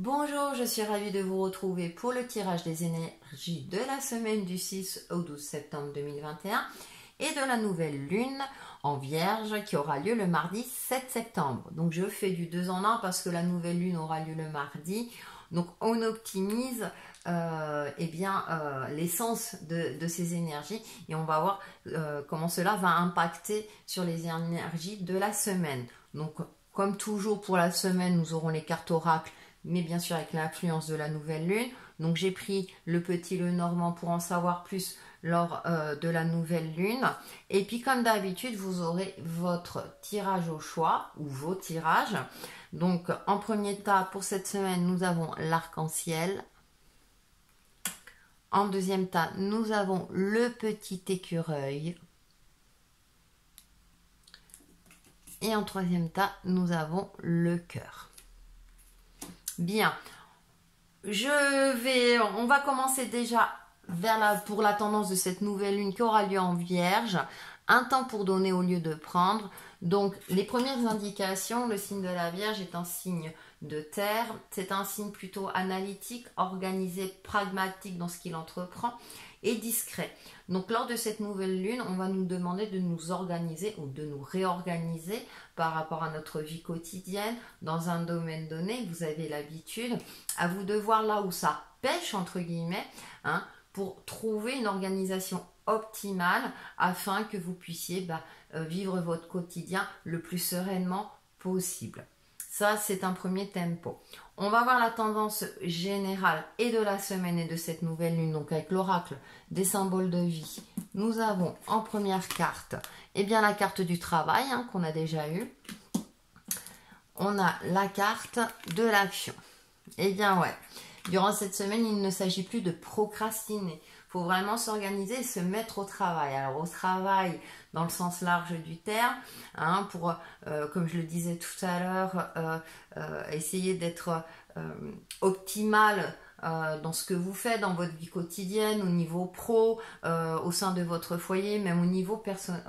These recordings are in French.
Bonjour, je suis ravie de vous retrouver pour le tirage des énergies de la semaine du 6 au 12 septembre 2021 et de la nouvelle lune en Vierge qui aura lieu le mardi 7 septembre. Donc je fais du 2 en 1 parce que la nouvelle lune aura lieu le mardi. Donc on optimise l'essence de ces énergies et on va voir comment cela va impacter sur les énergies de la semaine. Donc comme toujours pour la semaine, nous aurons les cartes oracles, mais bien sûr avec l'influence de la nouvelle lune. Donc j'ai pris le petit, le normand pour en savoir plus lors de la nouvelle lune. Et puis comme d'habitude, vous aurez votre tirage au choix ou vos tirages. Donc en premier tas pour cette semaine, nous avons l'arc-en-ciel. En deuxième tas, nous avons le petit écureuil. Et en troisième tas, nous avons le cœur. Bien, on va commencer déjà pour la tendance de cette nouvelle lune qui aura lieu en Vierge. Un temps pour donner au lieu de prendre. Donc, les premières indications, le signe de la Vierge est un signe de terre. C'est un signe plutôt analytique, organisé, pragmatique dans ce qu'il entreprend et discret. Donc, lors de cette nouvelle lune, on va nous demander de nous organiser ou de nous réorganiser par rapport à notre vie quotidienne dans un domaine donné. Vous avez l'habitude, à vous de voir là où ça pêche, entre guillemets, pour trouver une organisation optimale afin que vous puissiez vivre votre quotidien le plus sereinement possible. Ça, c'est un premier tempo. On va voir la tendance générale et de la semaine et de cette nouvelle lune, donc avec l'oracle des symboles de vie. Nous avons en première carte, la carte du travail qu'on a déjà eue. On a la carte de l'action. Durant cette semaine, il ne s'agit plus de procrastiner. Il faut vraiment s'organiser et se mettre au travail. Alors au travail dans le sens large du terme, pour, comme je le disais tout à l'heure, essayer d'être optimal dans ce que vous faites dans votre vie quotidienne, au niveau pro, au sein de votre foyer, même au niveau personnel.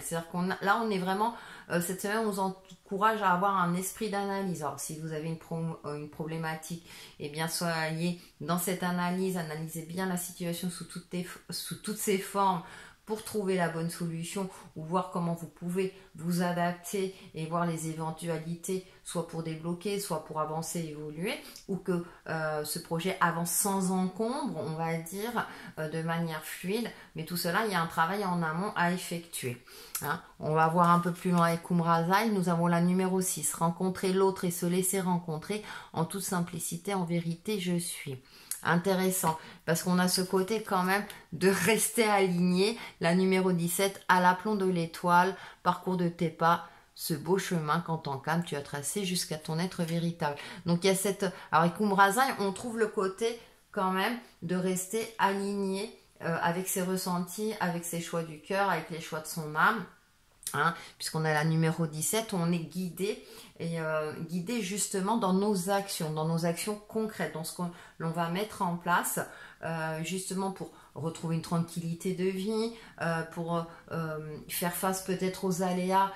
C'est-à-dire on est vraiment, cette semaine, on vous encourage à avoir un esprit d'analyse. Alors si vous avez une problématique, soyez dans cette analyse, analysez bien la situation sous toutes ses formes, pour trouver la bonne solution ou voir comment vous pouvez vous adapter et voir les éventualités, soit pour débloquer, soit pour avancer, évoluer, ou que ce projet avance sans encombre, on va dire, de manière fluide. Mais tout cela, il y a un travail en amont à effectuer. On va voir un peu plus loin avec Kumrazai. Nous avons la numéro 6, rencontrer l'autre et se laisser rencontrer en toute simplicité, en vérité, je suis. Intéressant, parce qu'on a ce côté quand même de rester aligné. La numéro 17, à l'aplomb de l'étoile, parcours de tes pas, ce beau chemin qu'en tant qu'âme tu as tracé jusqu'à ton être véritable. Donc il y a alors avec Kumrazai, on trouve le côté quand même de rester aligné avec ses ressentis, avec ses choix du cœur, avec les choix de son âme. Puisqu'on a la numéro 17, on est guidé et guidé justement dans nos actions concrètes, dans ce l'on va mettre en place justement pour retrouver une tranquillité de vie, pour faire face peut-être aux aléas,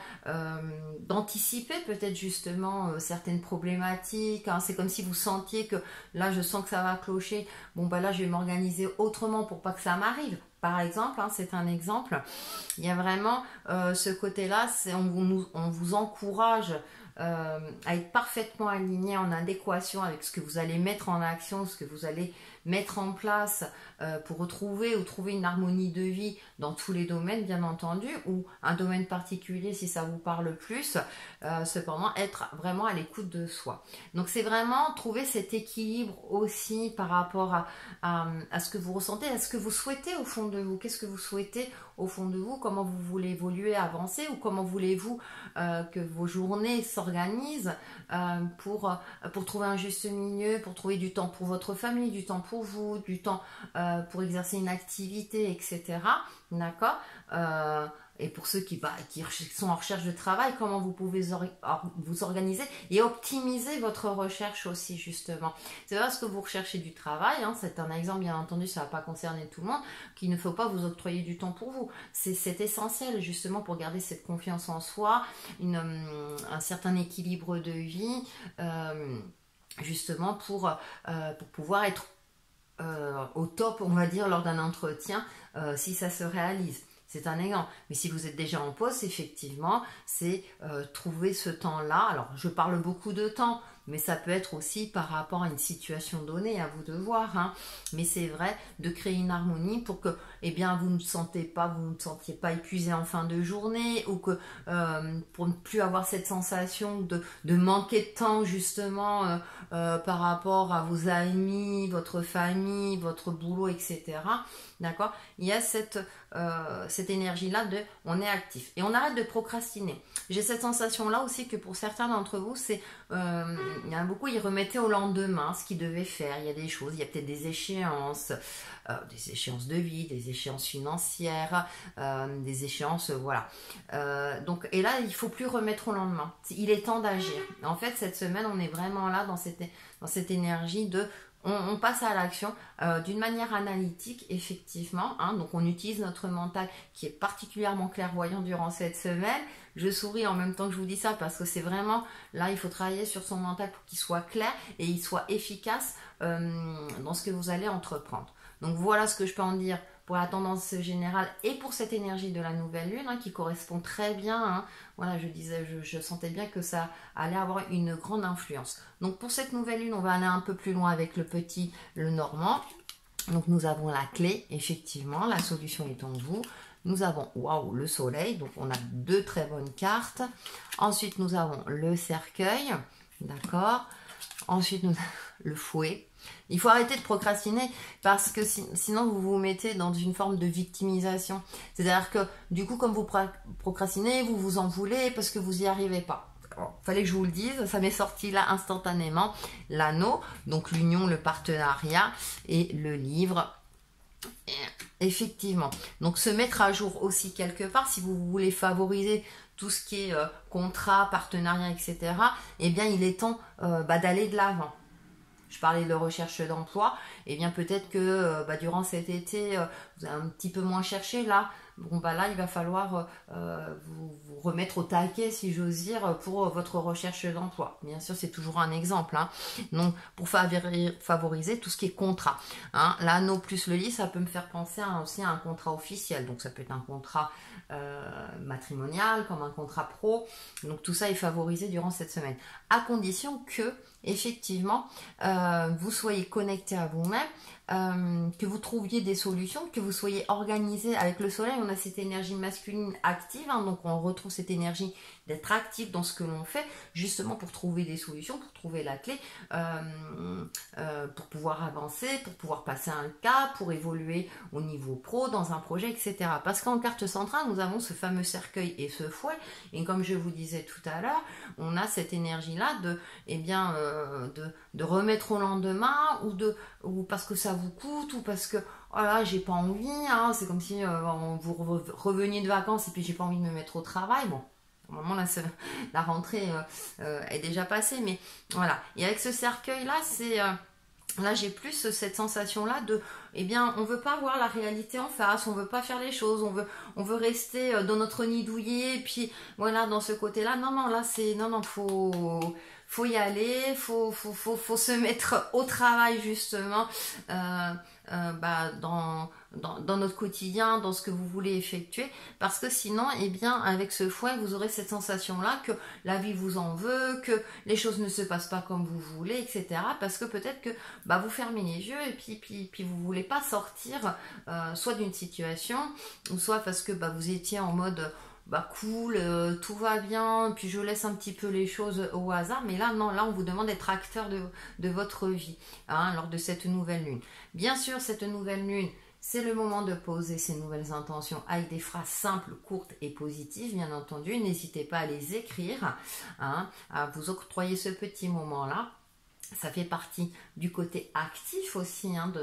d'anticiper peut-être justement certaines problématiques. C'est comme si vous sentiez que là je sens que ça va clocher, là je vais m'organiser autrement pour pas que ça m'arrive. Par exemple, c'est un exemple, il y a vraiment ce côté-là, on vous encourage à être parfaitement aligné, en adéquation avec ce que vous allez mettre en action, ce que vous allez mettre en place pour trouver une harmonie de vie dans tous les domaines, bien entendu, ou un domaine particulier si ça vous parle plus, cependant être vraiment à l'écoute de soi. Donc c'est vraiment trouver cet équilibre aussi par rapport à ce que vous ressentez, à ce que vous souhaitez au fond de vous. Qu'est-ce que vous souhaitez au fond de vous? Comment vous voulez évoluer, avancer, ou comment voulez-vous que vos journées s'organisent pour trouver un juste milieu, pour trouver du temps pour votre famille, du temps pour vous, du temps pour exercer une activité, etc. D'accord? Et pour ceux qui sont en recherche de travail, comment vous pouvez vous organiser et optimiser votre recherche aussi, justement. C'est parce que vous recherchez du travail, c'est un exemple, bien entendu, ça ne va pas concerner tout le monde, qu'il ne faut pas vous octroyer du temps pour vous. C'est essentiel, justement, pour garder cette confiance en soi, un certain équilibre de vie, justement pour pouvoir être au top, on va dire, lors d'un entretien, si ça se réalise. C'est un exemple. Mais si vous êtes déjà en poste, effectivement, c'est trouver ce temps-là. Alors, je parle beaucoup de temps, mais ça peut être aussi par rapport à une situation donnée, à vous de voir. Hein. Mais c'est vrai de créer une harmonie pour que, eh bien, vous ne sentiez pas épuisé en fin de journée, ou que pour ne plus avoir cette sensation de manquer de temps, justement, par rapport à vos amis, votre famille, votre boulot, etc. D'accord? Il y a cette énergie-là de on est actif et on arrête de procrastiner. J'ai cette sensation-là aussi que pour certains d'entre vous, c'est il y en a beaucoup, ils remettaient au lendemain ce qu'ils devaient faire. Il y a des choses, il y a peut-être des échéances de vie, des échéances financières, des échéances, voilà. Donc, et là, il ne faut plus remettre au lendemain. Il est temps d'agir. En fait, cette semaine, on est vraiment là dans cette énergie de on passe à l'action d'une manière analytique, effectivement. Hein, donc, on utilise notre mental qui est particulièrement clairvoyant durant cette semaine. Je souris en même temps que je vous dis ça parce que c'est vraiment, là, il faut travailler sur son mental pour qu'il soit clair et il soit efficace dans ce que vous allez entreprendre. Donc, voilà ce que je peux en dire pour la tendance générale et pour cette énergie de la nouvelle lune qui correspond très bien. Hein. Voilà, je sentais bien que ça allait avoir une grande influence. Donc pour cette nouvelle lune, on va aller un peu plus loin avec le normand. Donc nous avons la clé, effectivement, la solution est en vous. Nous avons, waouh, le soleil, donc on a deux très bonnes cartes. Ensuite, nous avons le cercueil, d'accord. Ensuite, nous avons le fouet. Il faut arrêter de procrastiner parce que sinon vous vous mettez dans une forme de victimisation. C'est-à-dire que du coup, comme vous procrastinez, vous vous en voulez parce que vous n'y arrivez pas. Alors, fallait que je vous le dise, ça m'est sorti là instantanément. L'anneau, donc l'union, le partenariat et le livre. Et effectivement, donc se mettre à jour aussi quelque part, si vous voulez favoriser tout ce qui est contrat, partenariat, etc., eh bien il est temps d'aller de l'avant. Je parlais de recherche d'emploi, et bien peut-être que durant cet été, vous avez un petit peu moins cherché là. Bon là, il va falloir vous remettre au taquet, si j'ose dire, pour votre recherche d'emploi. Bien sûr, c'est toujours un exemple. Hein. Donc, pour favoriser tout ce qui est contrat. Hein. L'anneau plus le lit, ça peut me faire penser aussi à un contrat officiel. Donc, ça peut être un contrat matrimonial, comme un contrat pro. Donc, tout ça est favorisé durant cette semaine. À condition que, effectivement, vous soyez connecté à vous-même, que vous trouviez des solutions, que vous soyez organisé. Avec le soleil, on a cette énergie masculine active, hein, donc on retrouve cette énergie d'être actif dans ce que l'on fait, justement pour trouver des solutions, pour trouver la clé, pour pouvoir avancer, pour pouvoir passer un cap, pour évoluer au niveau pro, dans un projet, etc. Parce qu'en carte centrale, nous avons ce fameux cercueil et ce fouet, et comme je vous disais tout à l'heure, on a cette énergie-là de remettre au lendemain, ou parce que ça vous coûte, ou parce que voilà, j'ai pas envie, hein, c'est comme si vous reveniez de vacances et puis j'ai pas envie de me mettre au travail. Bon, au moment là, la rentrée est déjà passée, mais voilà. Et avec ce cercueil-là, là, j'ai plus cette sensation-là de, eh bien, on veut pas voir la réalité en face, on veut pas faire les choses, on veut rester dans notre nid douillet, et puis voilà, dans ce côté-là, non, là, faut y aller, faut se mettre au travail, justement, dans notre quotidien, dans ce que vous voulez effectuer, parce que sinon, eh bien, avec ce fouet, vous aurez cette sensation-là que la vie vous en veut, que les choses ne se passent pas comme vous voulez, etc. Parce que peut-être que vous fermez les yeux et puis vous voulez pas sortir soit d'une situation, ou soit parce que vous étiez en mode cool, tout va bien, puis je laisse un petit peu les choses au hasard, mais là non, là on vous demande d'être acteur de votre vie, hein, lors de cette nouvelle lune. Bien sûr, cette nouvelle lune, c'est le moment de poser ces nouvelles intentions avec des phrases simples, courtes et positives, bien entendu. N'hésitez pas à les écrire, hein, à vous octroyer ce petit moment-là. Ça fait partie du côté actif aussi, hein,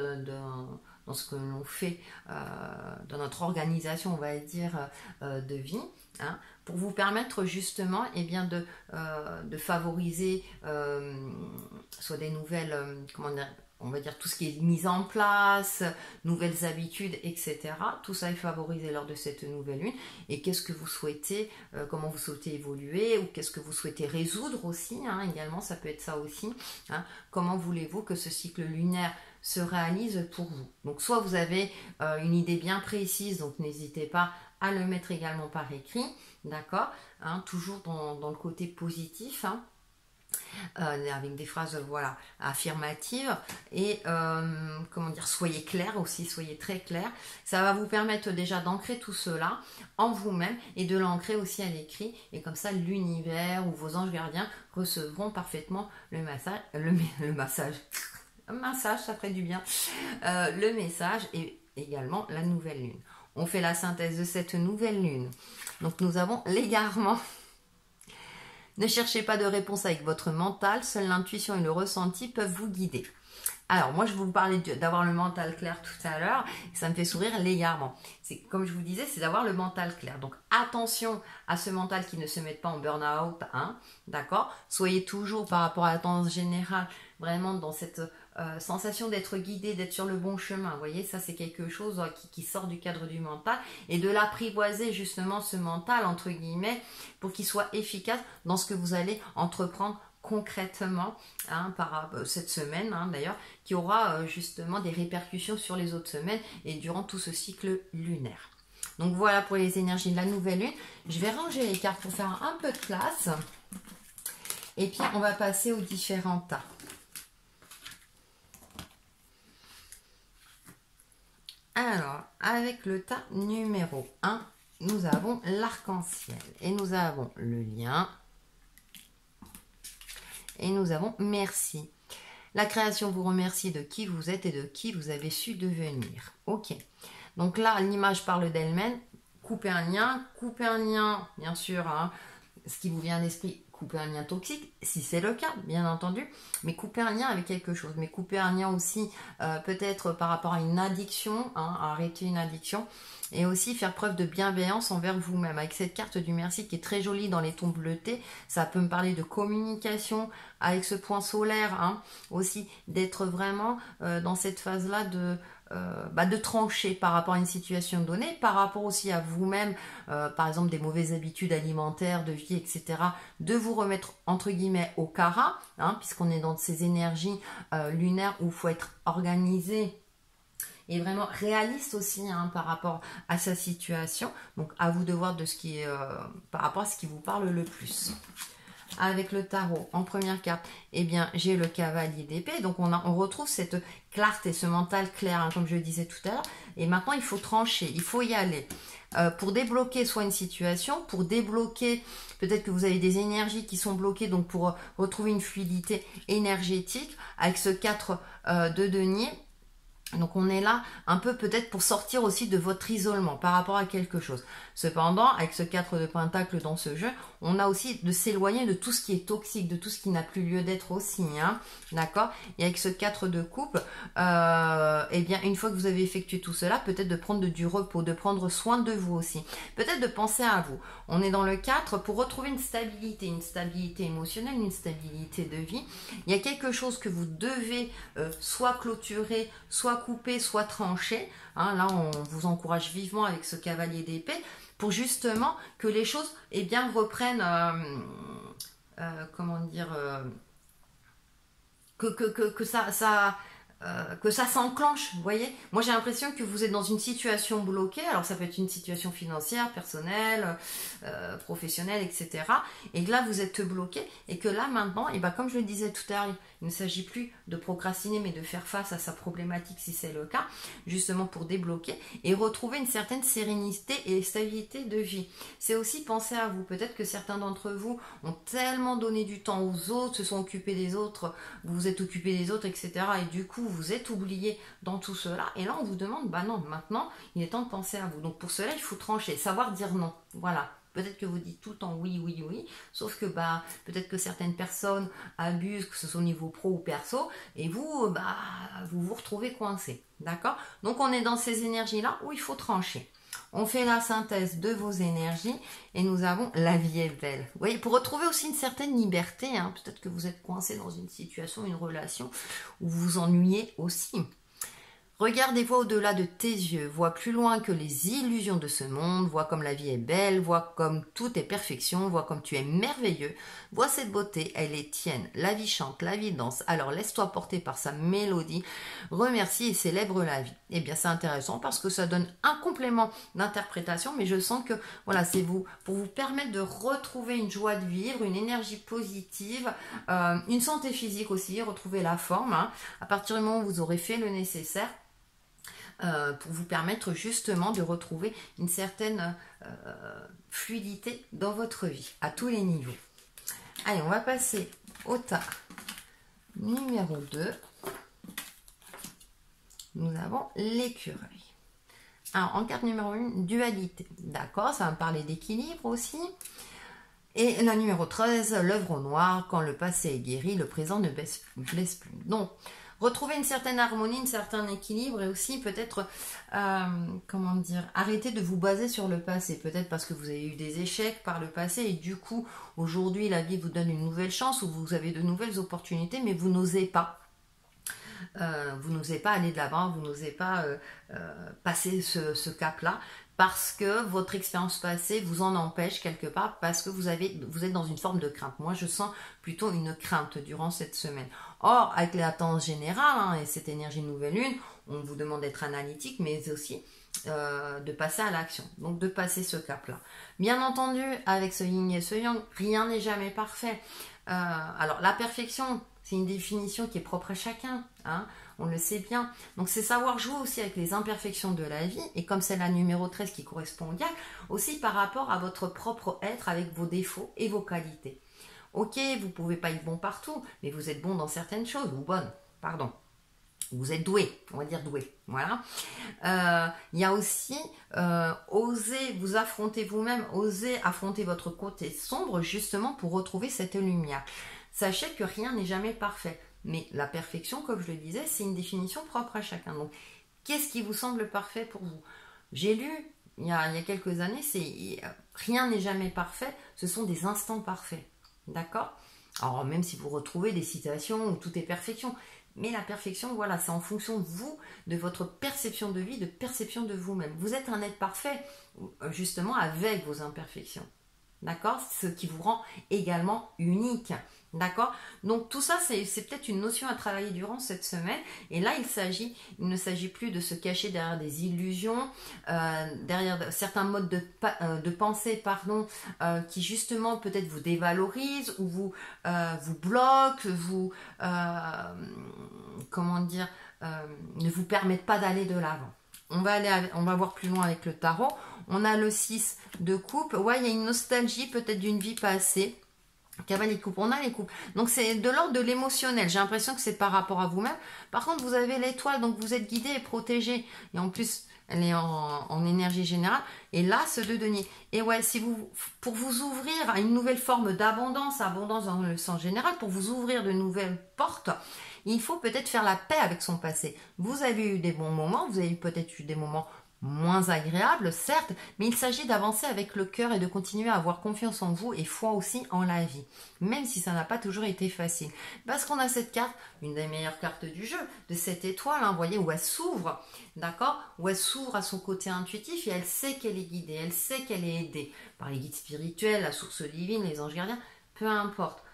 dans ce que l'on fait, dans notre organisation, on va dire, de vie, hein, pour vous permettre justement eh bien, de favoriser soit des nouvelles, comment dire, on va dire tout ce qui est mise en place, nouvelles habitudes, etc. Tout ça est favorisé lors de cette nouvelle lune. Et qu'est-ce que vous souhaitez, comment vous souhaitez évoluer, ou qu'est-ce que vous souhaitez résoudre aussi, hein, également, ça peut être ça aussi. Hein. Comment voulez-vous que ce cycle lunaire se réalise pour vous? Donc soit vous avez une idée bien précise, donc n'hésitez pas à le mettre également par écrit, d'accord, hein, toujours dans le côté positif, hein. Avec des phrases voilà, affirmatives et comment dire, soyez clair aussi, soyez très clair. Ça va vous permettre déjà d'ancrer tout cela en vous-même et de l'ancrer aussi à l'écrit, et comme ça l'univers ou vos anges gardiens recevront parfaitement le massage, le massage, un massage ça ferait du bien, le message et également la nouvelle lune. On fait la synthèse de cette nouvelle lune. Donc nous avons l'égarement. Ne cherchez pas de réponse avec votre mental, seule l'intuition et le ressenti peuvent vous guider. Alors, moi, je vous parlais d'avoir le mental clair tout à l'heure, ça me fait sourire l'égarement. C'est comme je vous disais, c'est d'avoir le mental clair. Donc, attention à ce mental qui ne se mette pas en burn-out, hein, d'accord? Soyez toujours, par rapport à la tendance générale, vraiment dans cette sensation d'être guidé, d'être sur le bon chemin. Vous voyez, ça, c'est quelque chose qui sort du cadre du mental, et de l'apprivoiser, justement, ce mental, entre guillemets, pour qu'il soit efficace dans ce que vous allez entreprendre concrètement, hein, par cette semaine, hein, d'ailleurs, qui aura justement des répercussions sur les autres semaines et durant tout ce cycle lunaire. Donc voilà pour les énergies de la nouvelle lune. Je vais ranger les cartes pour faire un peu de place. Et puis on va passer aux différents tas. Alors, avec le tas numéro 1, nous avons l'arc-en-ciel. Et nous avons le lien. Et nous avons merci. La création vous remercie de qui vous êtes et de qui vous avez su devenir. Ok. Donc là, l'image parle d'elle-même. Couper un lien, bien sûr, hein, ce qui vous vient à l'esprit, couper un lien toxique, si c'est le cas, bien entendu, mais couper un lien avec quelque chose, mais couper un lien aussi peut-être par rapport à une addiction, hein, arrêter une addiction, et aussi faire preuve de bienveillance envers vous-même. Avec cette carte du merci qui est très jolie dans les tons bleutés, ça peut me parler de communication avec ce point solaire, hein, aussi d'être vraiment dans cette phase-là de trancher par rapport à une situation donnée, par rapport aussi à vous-même, par exemple des mauvaises habitudes alimentaires, de vie, etc., de vous remettre entre guillemets au cara, hein, puisqu'on est dans ces énergies lunaires où il faut être organisé et vraiment réaliste aussi, hein, par rapport à sa situation. Donc à vous de voir de ce qui est par rapport à ce qui vous parle le plus. Avec le tarot, en première carte, eh bien, j'ai le cavalier d'épée. Donc, on retrouve cette clarté, ce mental clair, hein, comme je le disais tout à l'heure. Et maintenant, il faut trancher, il faut y aller. Pour débloquer soit une situation, pour débloquer, peut-être que vous avez des énergies qui sont bloquées, donc pour retrouver une fluidité énergétique, avec ce 4 de denier. Donc on est là un peu peut-être pour sortir aussi de votre isolement par rapport à quelque chose. Cependant, avec ce 4 de pentacle dans ce jeu, on a aussi de s'éloigner de tout ce qui est toxique, de tout ce qui n'a plus lieu d'être aussi, hein, d'accord? Et avec ce 4 de coupe, eh bien une fois que vous avez effectué tout cela, peut-être de prendre du repos, de prendre soin de vous aussi, peut-être de penser à vous. On est dans le 4 pour retrouver une stabilité émotionnelle, une stabilité de vie. Il y a quelque chose que vous devez soit clôturer, soit couper, soit trancher. Hein, là, on vous encourage vivement avec ce cavalier d'épée pour justement que les choses eh bien, reprennent, comment dire, que ça s'enclenche, vous voyez. Moi, j'ai l'impression que vous êtes dans une situation bloquée. Alors, ça peut être une situation financière, personnelle, professionnelle, etc. Et que là, vous êtes bloqué. Et que là, maintenant, et ben, comme je le disais tout à l'heure, il ne s'agit plus de procrastiner, mais de faire face à sa problématique, si c'est le cas, justement pour débloquer et retrouver une certaine sérénité et stabilité de vie. C'est aussi penser à vous. Peut-être que certains d'entre vous ont tellement donné du temps aux autres, se sont occupés des autres, vous vous êtes occupés des autres, etc. Et du coup, vous êtes oublié dans tout cela. Et là, on vous demande, bah non, maintenant, il est temps de penser à vous. Donc pour cela, il faut trancher, savoir dire non. Voilà. Peut-être que vous dites tout le temps oui, oui, oui, sauf que bah, peut-être que certaines personnes abusent, que ce soit au niveau pro ou perso, et vous, bah, vous vous retrouvez coincé. D'accord? Donc on est dans ces énergies-là où il faut trancher. On fait la synthèse de vos énergies et nous avons la vie est belle. Vous voyez, pour retrouver aussi une certaine liberté, hein, peut-être que vous êtes coincé dans une situation, une relation où vous vous ennuyez aussi. Regardez-toi au-delà de tes yeux, vois plus loin que les illusions de ce monde, vois comme la vie est belle, vois comme tout est perfection, vois comme tu es merveilleux, vois cette beauté, elle est tienne, la vie chante, la vie danse, alors laisse-toi porter par sa mélodie, remercie et célèbre la vie. Eh bien c'est intéressant parce que ça donne un complément d'interprétation, mais je sens que voilà, c'est vous, pour vous permettre de retrouver une joie de vivre, une énergie positive, une santé physique aussi, retrouver la forme, hein, à partir du moment où vous aurez fait le nécessaire, pour vous permettre justement de retrouver une certaine fluidité dans votre vie, à tous les niveaux. Allez, on va passer au tas numéro 2. Nous avons l'écureuil. Alors, en carte numéro 1, dualité. D'accord, ça va me parler d'équilibre aussi. Et la numéro 13, l'œuvre au noir. Quand le passé est guéri, le présent ne blesse plus. Donc, retrouver une certaine harmonie, un certain équilibre et aussi peut-être, comment dire, arrêter de vous baser sur le passé. Peut-être parce que vous avez eu des échecs par le passé et du coup, aujourd'hui, la vie vous donne une nouvelle chance ou vous avez de nouvelles opportunités, mais vous n'osez pas. Vous n'osez pas aller de l'avant, vous n'osez pas passer ce cap-là parce que votre expérience passée vous en empêche quelque part parce que vous êtes dans une forme de crainte. Moi, je sens plutôt une crainte durant cette semaine. Or, avec la tendance générale hein, et cette énergie nouvelle lune, on vous demande d'être analytique, mais aussi de passer à l'action. Donc, de passer ce cap-là. Bien entendu, avec ce yin et ce yang, rien n'est jamais parfait. Alors, la perfection, c'est une définition qui est propre à chacun, hein, on le sait bien. Donc c'est savoir jouer aussi avec les imperfections de la vie, et comme c'est la numéro 13 qui correspond au yang, aussi par rapport à votre propre être avec vos défauts et vos qualités. Ok, vous ne pouvez pas être bon partout, mais vous êtes bon dans certaines choses, ou bonne, pardon. Vous êtes doué, on va dire doué, voilà. Il y a aussi oser vous affronter vous-même, oser affronter votre côté sombre justement pour retrouver cette lumière. Sachez que rien n'est jamais parfait, mais la perfection, comme je le disais, c'est une définition propre à chacun. Donc, qu'est-ce qui vous semble parfait pour vous? J'ai lu il y a quelques années, rien n'est jamais parfait, ce sont des instants parfaits, d'accord? Alors, même si vous retrouvez des citations où tout est perfection, mais la perfection, voilà, c'est en fonction de vous, de votre perception de vie, de perception de vous-même. Vous êtes un être parfait, justement, avec vos imperfections. D'accord? Ce qui vous rend également unique. D'accord? Donc tout ça, c'est peut-être une notion à travailler durant cette semaine. Et là, il ne s'agit plus de se cacher derrière des illusions, derrière certains modes de pensée, pardon, qui justement peut-être vous dévalorisent ou vous bloquent, comment dire, ne vous permettent pas d'aller de l'avant. On va voir plus loin avec le tarot. On a le 6 de coupe. Ouais, il y a une nostalgie peut-être d'une vie passée. Cavalier de coupe, on a les coupes. Donc c'est de l'ordre de l'émotionnel. J'ai l'impression que c'est par rapport à vous-même. Par contre, vous avez l'étoile, donc vous êtes guidé et protégé. Et en plus, elle est en énergie générale. Et là, ce 2 denier. Et ouais, pour vous ouvrir à une nouvelle forme d'abondance, abondance dans le sens général, pour vous ouvrir de nouvelles portes, il faut peut-être faire la paix avec son passé. Vous avez eu des bons moments, vous avez peut-être eu des moments moins agréable, certes, mais il s'agit d'avancer avec le cœur et de continuer à avoir confiance en vous et foi aussi en la vie, même si ça n'a pas toujours été facile. Parce qu'on a cette carte, une des meilleures cartes du jeu, de cette étoile, hein, vous voyez, où elle s'ouvre, d'accord, où elle s'ouvre à son côté intuitif et elle sait qu'elle est guidée, elle sait qu'elle est aidée par les guides spirituels, la source divine, les anges gardiens, peu importe.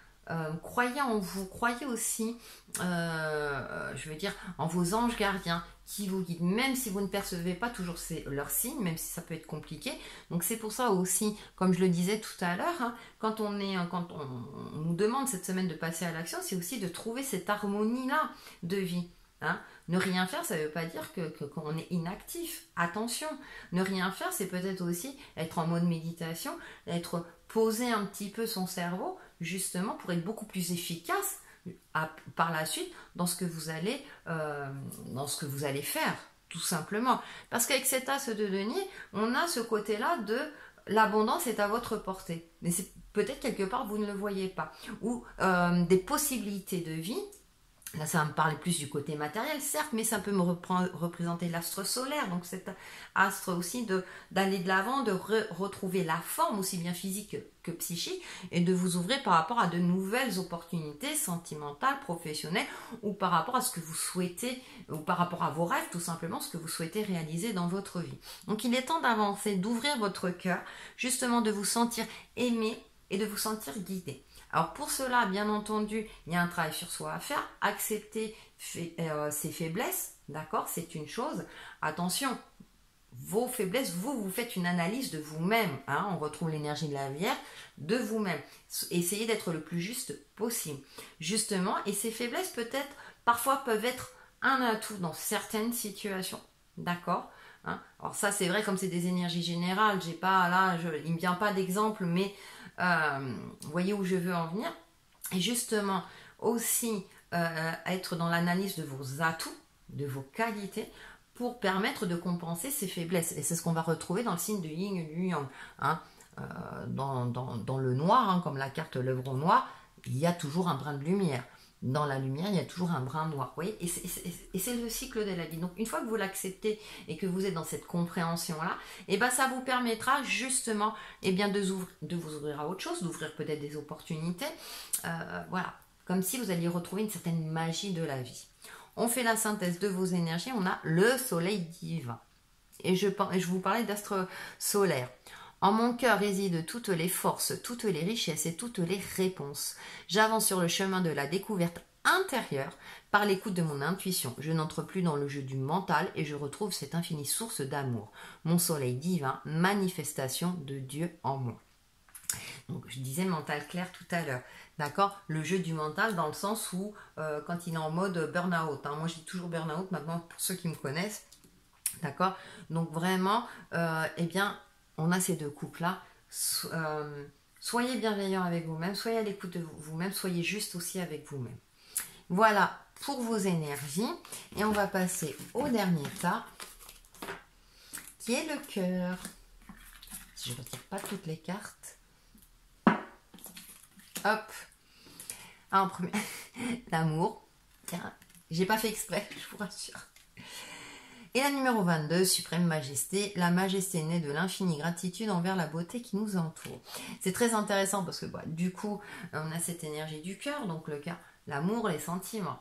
Croyez en vous, croyez aussi, je veux dire, en vos anges gardiens qui vous guident, même si vous ne percevez pas toujours leurs signes, même si ça peut être compliqué. Donc c'est pour ça aussi, comme je le disais tout à l'heure, hein, quand on nous demande cette semaine de passer à l'action, c'est aussi de trouver cette harmonie-là de vie. Hein. Ne rien faire, ça ne veut pas dire qu'on est inactif. Attention, ne rien faire, c'est peut-être aussi être en mode méditation, être posé un petit peu son cerveau, justement pour être beaucoup plus efficace par la suite dans ce que vous allez faire, tout simplement. Parce qu'avec cet as de denier, on a ce côté-là de l'abondance est à votre portée. Mais c'est peut-être quelque part vous ne le voyez pas. Ou des possibilités de vie. Là, ça va me parler plus du côté matériel, certes, mais ça peut me représenter l'astre solaire. Donc, cet astre aussi d'aller de l'avant, de retrouver la forme, aussi bien physique que psychique, et de vous ouvrir par rapport à de nouvelles opportunités sentimentales, professionnelles, ou par rapport à ce que vous souhaitez, ou par rapport à vos rêves, tout simplement, ce que vous souhaitez réaliser dans votre vie. Donc, il est temps d'avancer, d'ouvrir votre cœur, justement de vous sentir aimé et de vous sentir guidé. Alors pour cela, bien entendu, il y a un travail sur soi à faire, accepter ses faiblesses, d'accord, c'est une chose. Attention, vos faiblesses, vous faites une analyse de vous-même, hein, on retrouve l'énergie de la Vierge, de vous-même. Essayez d'être le plus juste possible. Justement, et ces faiblesses peut-être, parfois peuvent être un atout dans certaines situations, d'accord. Hein. Alors ça c'est vrai, comme c'est des énergies générales, j'ai pas là, il me vient pas d'exemple, mais vous voyez où je veux en venir. Et justement aussi être dans l'analyse de vos atouts, de vos qualités, pour permettre de compenser ces faiblesses. Et c'est ce qu'on va retrouver dans le signe de Yin et du Yang. Hein. Dans le noir, hein, comme la carte l'œuvre au noir, il y a toujours un brin de lumière. Dans la lumière, il y a toujours un brin noir. Vous voyez, et c'est le cycle de la vie. Donc, une fois que vous l'acceptez et que vous êtes dans cette compréhension-là, et ben, ça vous permettra justement de vous ouvrir à autre chose, d'ouvrir peut-être des opportunités. Voilà, comme si vous alliez retrouver une certaine magie de la vie. On fait la synthèse de vos énergies. On a le soleil divin. Et je vous parlais d'astre solaire. En mon cœur résident toutes les forces, toutes les richesses et toutes les réponses. J'avance sur le chemin de la découverte intérieure par l'écoute de mon intuition. Je n'entre plus dans le jeu du mental et je retrouve cette infinie source d'amour. Mon soleil divin, manifestation de Dieu en moi. Donc je disais mental clair tout à l'heure. D'accord, le jeu du mental dans le sens où quand il est en mode burn-out. Hein, moi je dis toujours burn-out maintenant pour ceux qui me connaissent. D'accord, donc vraiment, eh bien, on a ces deux couples-là. Soyez bienveillants avec vous-même, soyez à l'écoute de vous-même, soyez juste aussi avec vous-même. Voilà pour vos énergies. Et on va passer au dernier tas, qui est le cœur. Si je ne retire pas toutes les cartes. Hop. En premier, l'amour. Tiens, j'ai pas fait exprès, je vous rassure. Et la numéro 22, Suprême Majesté, la majesté née de l'infinie gratitude envers la beauté qui nous entoure. C'est très intéressant parce que du coup, on a cette énergie du cœur, donc le cœur, l'amour, les sentiments.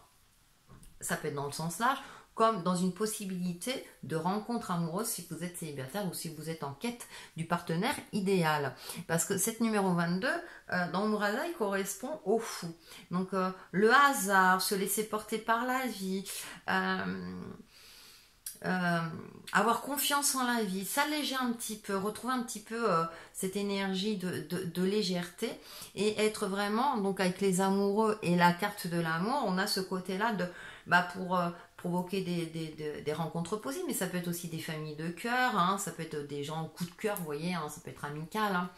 Ça peut être dans le sens large, comme dans une possibilité de rencontre amoureuse si vous êtes célibataire ou si vous êtes en quête du partenaire idéal. Parce que cette numéro 22, dans Murada, il correspond au fou. Donc le hasard, se laisser porter par la vie, avoir confiance en la vie, s'alléger un petit peu, retrouver un petit peu cette énergie de légèreté et être vraiment, donc avec les amoureux et la carte de l'amour, on a ce côté-là pour provoquer des rencontres possibles, mais ça peut être aussi des familles de cœur, hein, ça peut être des gens au coup de cœur, vous voyez, hein, ça peut être amical, hein,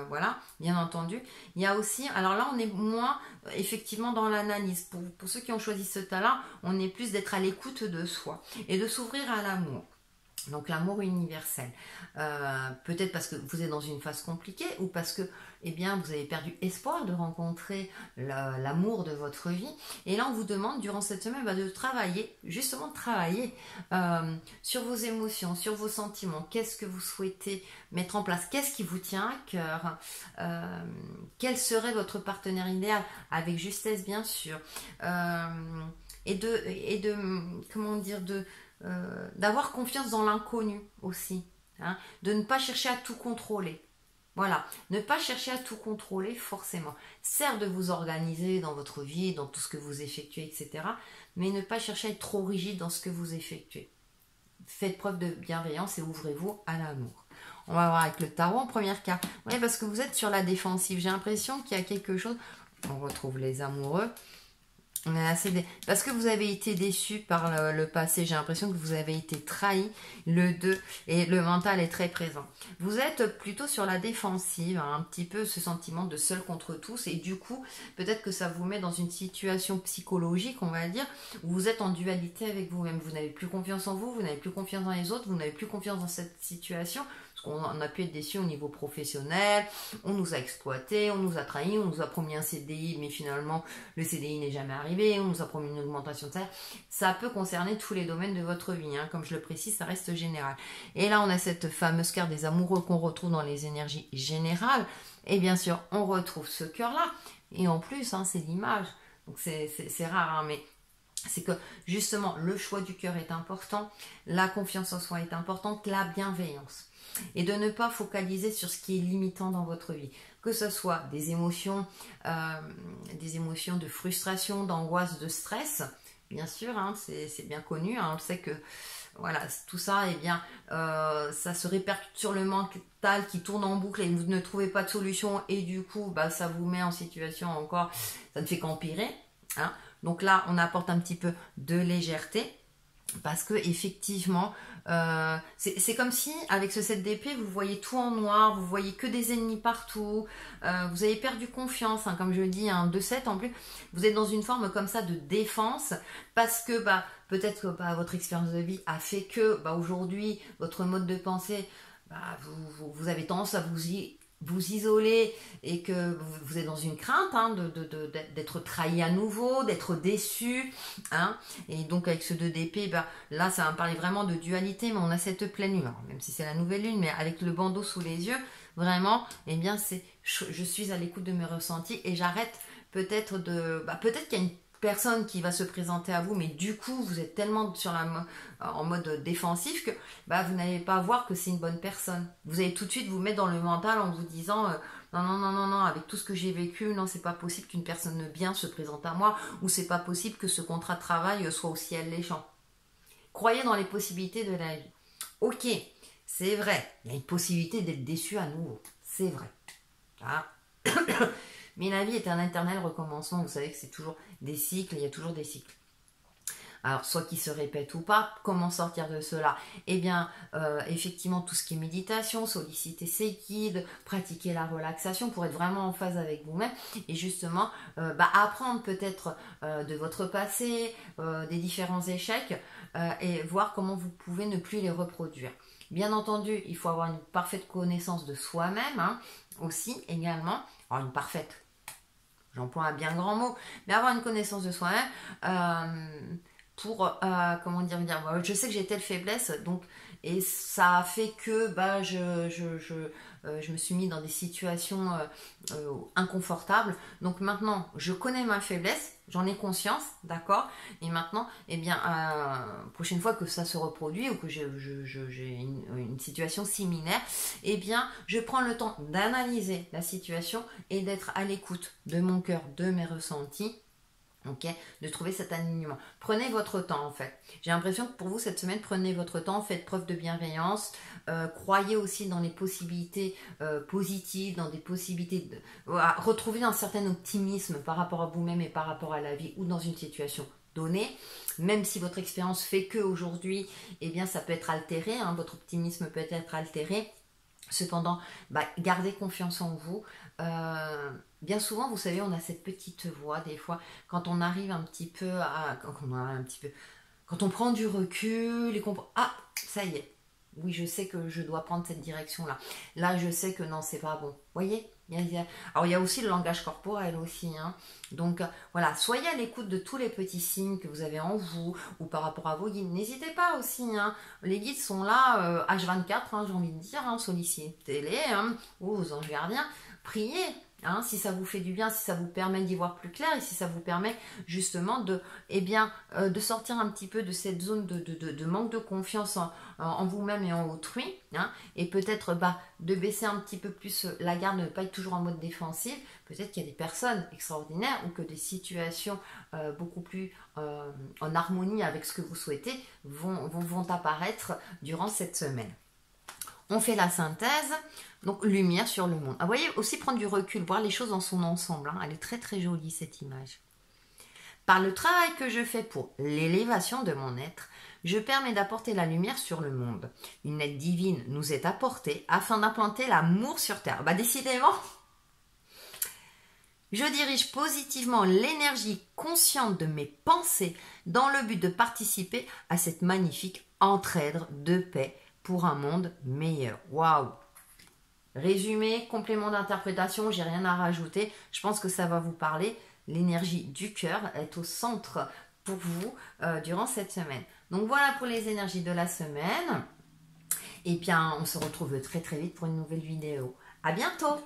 voilà, bien entendu. Il y a aussi, alors là on est moins effectivement dans l'analyse, pour ceux qui ont choisi ce tas-là, on est plus d'être à l'écoute de soi et de s'ouvrir à l'amour. Donc l'amour universel, peut-être parce que vous êtes dans une phase compliquée ou parce que vous avez perdu espoir de rencontrer l'amour de votre vie. Et là on vous demande durant cette semaine de travailler, justement de travailler sur vos émotions, sur vos sentiments. Qu'est-ce que vous souhaitez mettre en place? Qu'est-ce qui vous tient à cœur? Quel serait votre partenaire idéal? Avec justesse bien sûr. D'avoir confiance dans l'inconnu aussi, hein, de ne pas chercher à tout contrôler. Voilà, ne pas chercher à tout contrôler forcément. Certes de vous organiser dans votre vie, dans tout ce que vous effectuez, etc. Mais ne pas chercher à être trop rigide dans ce que vous effectuez. Faites preuve de bienveillance et ouvrez-vous à l'amour. On va voir avec le tarot en première carte. Oui, parce que vous êtes sur la défensive. J'ai l'impression qu'il y a quelque chose. On retrouve les amoureux. On est assez parce que vous avez été déçu par le passé, j'ai l'impression que vous avez été trahi, le 2, et le mental est très présent. Vous êtes plutôt sur la défensive, hein, un petit peu ce sentiment de seul contre tous, et du coup, peut-être que ça vous met dans une situation psychologique, on va dire, où vous êtes en dualité avec vous-même. Vous n'avez plus confiance en vous, vous n'avez plus confiance dans les autres, vous n'avez plus confiance dans cette situation, parce qu'on a pu être déçu au niveau professionnel, on nous a exploité, on nous a trahi, on nous a promis un CDI, mais finalement le CDI n'est jamais arrivé, on nous a promis une augmentation de salaire. Ça peut concerner tous les domaines de votre vie, hein. Comme je le précise, ça reste général. Et là, on a cette fameuse carte des amoureux qu'on retrouve dans les énergies générales. Et bien sûr, on retrouve ce cœur-là. Et en plus, hein, c'est l'image. Donc c'est rare, hein, mais c'est que justement, le choix du cœur est important, la confiance en soi est importante, la bienveillance. Et de ne pas focaliser sur ce qui est limitant dans votre vie. Que ce soit des émotions de frustration, d'angoisse, de stress. Bien sûr, hein, c'est bien connu, hein, on sait que voilà, tout ça, eh bien, ça se répercute sur le mental qui tourne en boucle et vous ne trouvez pas de solution et du coup, bah, ça vous met en situation encore, ça ne fait qu'empirer, hein. Donc là, on apporte un petit peu de légèreté parce que effectivement, c'est comme si avec ce 7 d'épée, vous voyez tout en noir, vous voyez que des ennemis partout, vous avez perdu confiance, hein, comme je le dis, un 2-7 en plus, vous êtes dans une forme comme ça de défense parce que bah, peut-être que bah, votre expérience de vie a fait que bah, aujourd'hui, votre mode de pensée, bah, vous avez tendance à vous isoler et que vous êtes dans une crainte, hein, d'être trahi à nouveau, d'être déçu, hein. Et donc avec ce 2 d'épée, bah, là ça va me parler vraiment de dualité, mais on a cette pleine lune, alors, même si c'est la nouvelle lune, mais avec le bandeau sous les yeux, vraiment, eh bien je suis à l'écoute de mes ressentis et j'arrête peut-être peut-être qu'il y a une personne qui va se présenter à vous, mais du coup vous êtes tellement en mode défensif que bah, vous n'allez pas voir que c'est une bonne personne. Vous allez tout de suite vous mettre dans le mental en vous disant non, avec tout ce que j'ai vécu, non, c'est pas possible qu'une personne bien se présente à moi, ou c'est pas possible que ce contrat de travail soit aussi alléchant. Croyez dans les possibilités de la vie. Ok, c'est vrai, il y a une possibilité d'être déçu à nouveau, c'est vrai. Ah. Mais la vie est un éternel recommencement, vous savez que c'est toujours des cycles, il y a toujours des cycles. Alors, soit qui se répètent ou pas, comment sortir de cela? Eh bien, effectivement, tout ce qui est méditation, solliciter ses guides, pratiquer la relaxation pour être vraiment en phase avec vous-même et justement, apprendre peut-être de votre passé, des différents échecs et voir comment vous pouvez ne plus les reproduire. Bien entendu, il faut avoir une parfaite connaissance de soi-même, hein, aussi, également. Alors, une parfaite, j'emploie un bien grand mot, mais avoir une connaissance de soi-même pour, comment dire, je sais que j'ai telle faiblesse, donc, et ça a fait que je me suis mis dans des situations inconfortables. Donc maintenant, je connais ma faiblesse, j'en ai conscience, d'accord. Et maintenant, eh bien, prochaine fois que ça se reproduit ou que j'ai une situation similaire, eh bien, je prends le temps d'analyser la situation et d'être à l'écoute de mon cœur, de mes ressentis. Ok, de trouver cet alignement. Prenez votre temps en fait. J'ai l'impression que pour vous cette semaine, prenez votre temps, faites preuve de bienveillance, croyez aussi dans les possibilités positives, dans des possibilités retrouvez un certain optimisme par rapport à vous-même et par rapport à la vie ou dans une situation donnée. Même si votre expérience fait que aujourd'hui, eh bien ça peut être altéré, hein, votre optimisme peut être altéré. Cependant, gardez confiance en vous. Bien souvent, vous savez, on a cette petite voix des fois quand on arrive un petit peu quand on prend du recul et qu'on ça y est, oui, je sais que je dois prendre cette direction-là. Là, je sais que non, c'est pas bon. Vous voyez? Alors, il y a aussi le langage corporel aussi, hein. Donc, voilà, soyez à l'écoute de tous les petits signes que vous avez en vous ou par rapport à vos guides. N'hésitez pas aussi, hein. Les guides sont là, H24, hein, j'ai envie de dire, hein, sollicitez-les, hein, ou vos anges gardiens, priez. Hein, si ça vous fait du bien, si ça vous permet d'y voir plus clair et si ça vous permet justement de sortir un petit peu de cette zone de manque de confiance en vous-même et en autrui, hein, et peut-être de baisser un petit peu plus la garde, de ne pas être toujours en mode défensif. Peut-être qu'il y a des personnes extraordinaires ou que des situations beaucoup plus en harmonie avec ce que vous souhaitez vont apparaître durant cette semaine. On fait la synthèse, donc lumière sur le monde. Vous voyez, aussi prendre du recul, voir les choses dans son ensemble. Hein. Elle est très très jolie cette image. Par le travail que je fais pour l'élévation de mon être, je permets d'apporter la lumière sur le monde. Une aide divine nous est apportée afin d'implanter l'amour sur terre. Décidément, je dirige positivement l'énergie consciente de mes pensées dans le but de participer à cette magnifique entraide de paix pour un monde meilleur. Waouh! Résumé, complément d'interprétation, j'ai rien à rajouter. Je pense que ça va vous parler. L'énergie du cœur est au centre pour vous durant cette semaine. Donc voilà pour les énergies de la semaine. Et bien, on se retrouve très très vite pour une nouvelle vidéo. À bientôt!